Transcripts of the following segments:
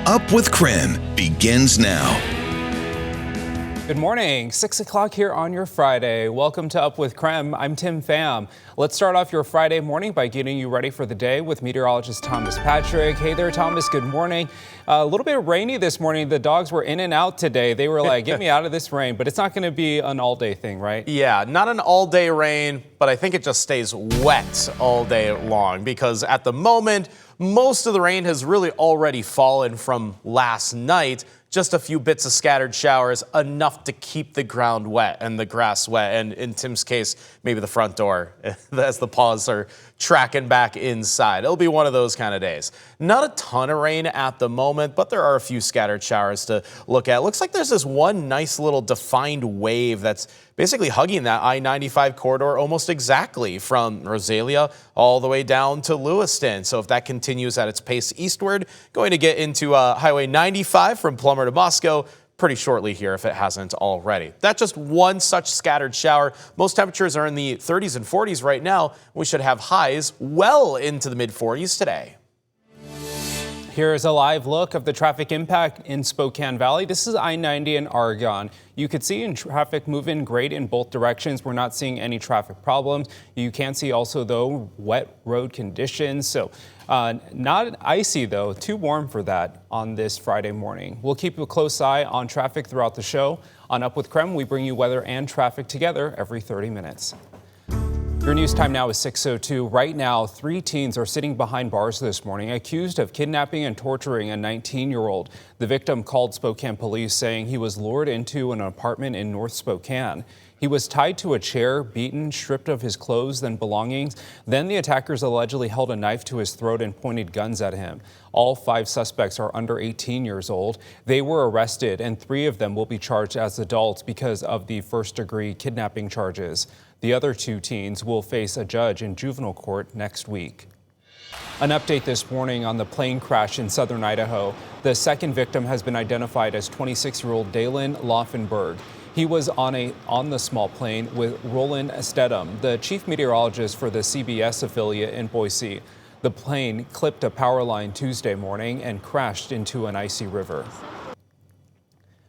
Up with KREM begins now. Good morning, 6 o'clock here on your Friday. Welcome to Up with KREM. I'm Tim Pham. Let's start off your Friday morning by getting you ready for the day with meteorologist Thomas Patrick. Hey there, Thomas. Good morning. A little bit rainy this morning. The dogs were in and out today. They were like, get me out of this rain, but it's not going to be an all-day thing, right? Yeah, not an all-day rain, but I think it just stays wet all day long because at the moment, most of the rain has really already fallen from last night. Just a few bits of scattered showers, enough to keep the ground wet and the grass wet. And in Tim's case, maybe the front door as the paws are tracking back inside. It'll be one of those kind of days. Not a ton of rain at the moment, but there are a few scattered showers to look at. Looks like there's this one nice little defined wave that's basically hugging that I-95 corridor almost exactly from Rosalia all the way down to Lewiston. So if that continues at its pace eastward, going to get into Highway 95 from Plummer to Moscow pretty shortly here if it hasn't already. That's just one such scattered shower. Most temperatures are in the 30s and 40s right now. We should have highs well into the mid-40s today. Here's a live look of the traffic impact in Spokane Valley. This is I-90 in Argonne. You could see traffic moving great in both directions. We're not seeing any traffic problems. You can see also, though, wet road conditions. So not icy, though. Too warm for that on this Friday morning. We'll keep a close eye on traffic throughout the show. On Up with KREM, we bring you weather and traffic together every 30 minutes. Your news time now is 6:02. Right now, 3 teens are sitting behind bars this morning, accused of kidnapping and torturing a 19-year-old. The victim called Spokane police saying he was lured into an apartment in North Spokane. He was tied to a chair, beaten, stripped of his clothes and belongings. Then the attackers allegedly held a knife to his throat and pointed guns at him. All 5 suspects are under 18 years old. They were arrested, and 3 of them will be charged as adults because of the first-degree kidnapping charges. The other 2 teens will face a judge in juvenile court next week. An update this morning on the plane crash in southern Idaho. The second victim has been identified as 26-year-old Dalen Laufenberg. He was on the small plane with Roland Stedham, the chief meteorologist for the CBS affiliate in Boise. The plane clipped a power line Tuesday morning and crashed into an icy river.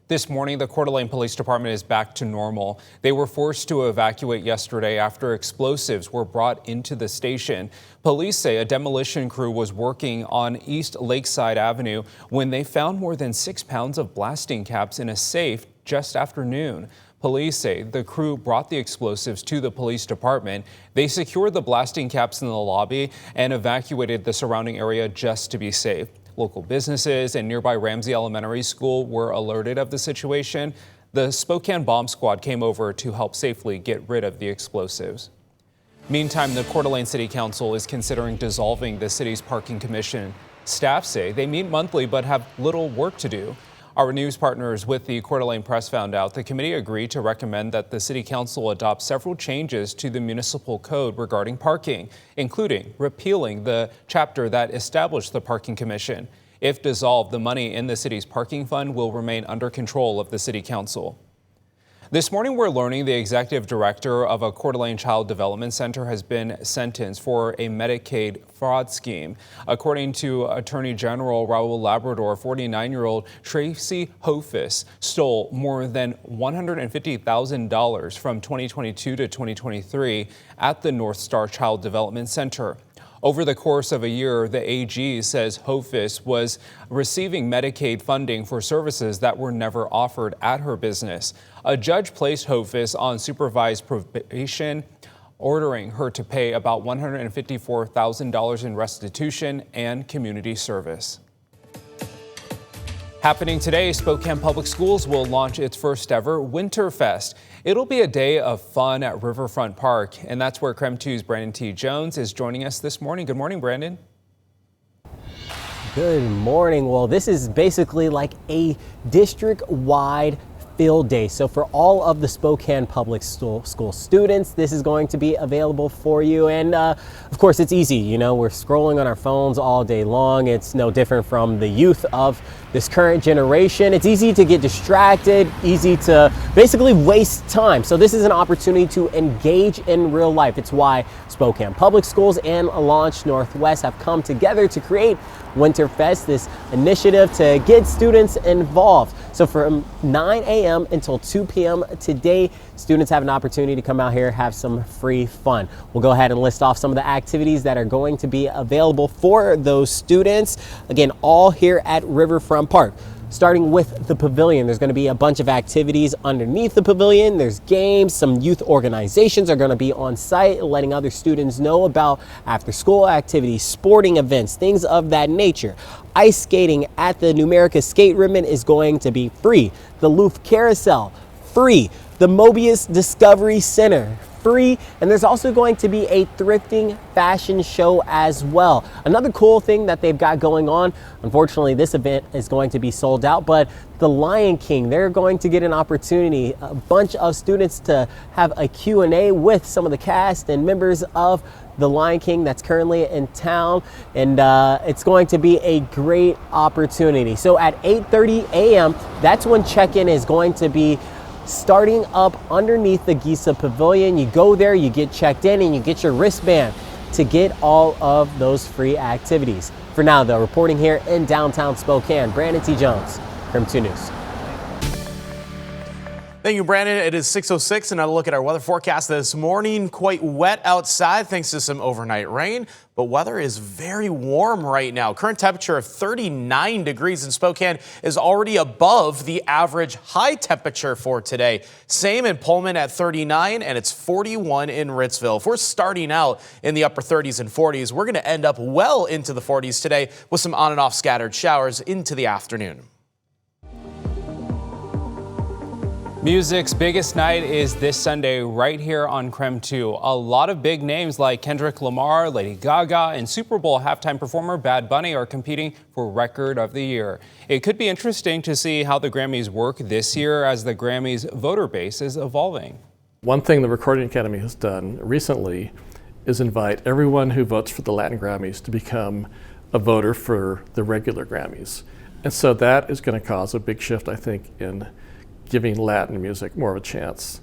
This morning, the Coeur d'Alene Police Department is back to normal. They were forced to evacuate yesterday after explosives were brought into the station. Police say a demolition crew was working on East Lakeside Avenue when they found more than 6 pounds of blasting caps in a safe just after noon. Police say the crew brought the explosives to the police department. They secured the blasting caps in the lobby and evacuated the surrounding area just to be safe. Local businesses and nearby Ramsey Elementary School were alerted of the situation. The Spokane Bomb Squad came over to help safely get rid of the explosives. Meantime, the Coeur d'Alene City Council is considering dissolving the city's parking commission. Staff say they meet monthly but have little work to do. Our news partners with the Coeur d'Alene Press found out the committee agreed to recommend that the City Council adopt several changes to the municipal code regarding parking, including repealing the chapter that established the Parking Commission. If dissolved, the money in the city's parking fund will remain under control of the City Council. This morning, we're learning the executive director of a Coeur d'Alene Child Development Center has been sentenced for a Medicaid fraud scheme. According to Attorney General Raul Labrador, 49-year-old Tracy Hofus stole more than $150,000 from 2022 to 2023 at the North Star Child Development Center. Over the course of a year, the AG says Hofus was receiving Medicaid funding for services that were never offered at her business. A judge placed Hofus on supervised probation, ordering her to pay about $154,000 in restitution and community service. Happening today, Spokane Public Schools will launch its first ever Winterfest. It'll be a day of fun at Riverfront Park, and that's where KREM 2's Brandon T. Jones is joining us this morning. Good morning, Brandon. Good morning. Well, this is basically like a district-wide field day. So for all of the Spokane Public School students, this is going to be available for you. And of course, it's easy. You know, we're scrolling on our phones all day long. It's no different from the youth of this current generation. It's easy to get distracted, easy to basically waste time. So this is an opportunity to engage in real life. It's why Spokane Public Schools and Launch Northwest have come together to create Winterfest, this initiative to get students involved. So from 9 a.m. until 2 p.m. today, students have an opportunity to come out here, have some free fun. We'll go ahead and list off some of the activities that are going to be available for those students. Again, all here at Riverfront Park. Starting with the pavilion, there's going to be a bunch of activities underneath the pavilion. There's games. Some youth organizations are going to be on site, letting other students know about after-school activities, sporting events, things of that nature. Ice skating at the Numerica Skate Ribbon is going to be free. The Loof Carousel, free. The Mobius Discovery Center, free. And there's also going to be a thrifting fashion show as well. Another cool thing that they've got going on, unfortunately this event is going to be sold out, but the Lion King, they're going to get an opportunity, a bunch of students to have a Q&A with some of the cast and members of the Lion King that's currently in town, and it's going to be a great opportunity. So at 8:30 a.m., that's when check-in is going to be starting up underneath the Giza Pavilion. You go there, you get checked in, and you get your wristband to get all of those free activities. For now, though, reporting here in downtown Spokane, Brandon T. Jones, KREM 2 News. Thank you, Brandon. It is 6:06, and a look at our weather forecast this morning. Quite wet outside thanks to some overnight rain, but weather is very warm right now. Current temperature of 39 degrees in Spokane is already above the average high temperature for today. Same in Pullman at 39, and it's 41 in Ritzville. If we're starting out in the upper 30s and 40s, we're going to end up well into the 40s today with some on and off scattered showers into the afternoon. Music's biggest night is this Sunday right here on KREM 2. A lot of big names like Kendrick Lamar, Lady Gaga, and Super Bowl halftime performer Bad Bunny are competing for Record of the Year. It could be interesting to see how the Grammys work this year as the Grammys voter base is evolving. One thing the Recording Academy has done recently is invite everyone who votes for the Latin Grammys to become a voter for the regular Grammys. And so that is going to cause a big shift, I think, in giving Latin music more of a chance.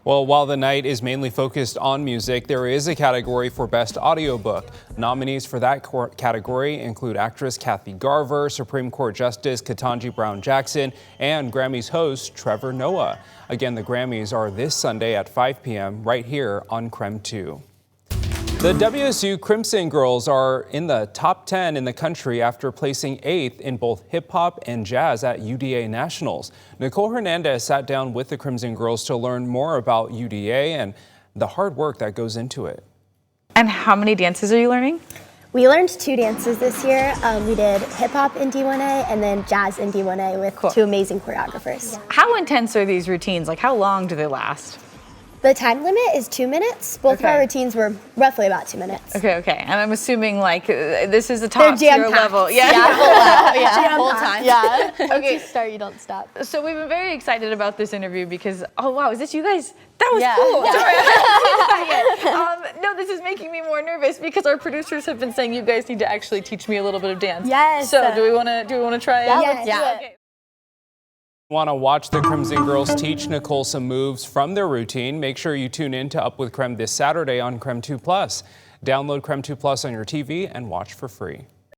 Well, while the night is mainly focused on music, there is a category for Best Audiobook. Nominees for that category include actress Kathy Garver, Supreme Court Justice Ketanji Brown Jackson, and Grammys host Trevor Noah. Again, the Grammys are this Sunday at 5 p.m. right here on KREM 2. The WSU Crimson Girls are in the top 10 in the country after placing 8th in both hip hop and jazz at UDA Nationals. Nicole Hernandez sat down with the Crimson Girls to learn more about UDA and the hard work that goes into it. And how many dances are you learning? We learned 2 dances this year. We did hip hop in D1A and then jazz in D1A with 2 amazing choreographers. How intense are these routines? Like, how long do they last? The time limit is 2 minutes. Both of our routines were roughly about 2 minutes. Okay. And I'm assuming like this is the top tier level. Yeah, whole time. Yeah. Okay. Once you start, you don't stop. So we've been very excited about this interview because, oh wow, is this you guys? That was cool. No, this is making me more nervous because our producers have been saying you guys need to actually teach me a little bit of dance. Yes. So do we want to try it? Yeah. Okay. Want to watch the Crimson Girls teach Nicole some moves from their routine? Make sure you tune in to Up with KREM this Saturday on KREM 2+. Download KREM 2+ on your TV and watch for free.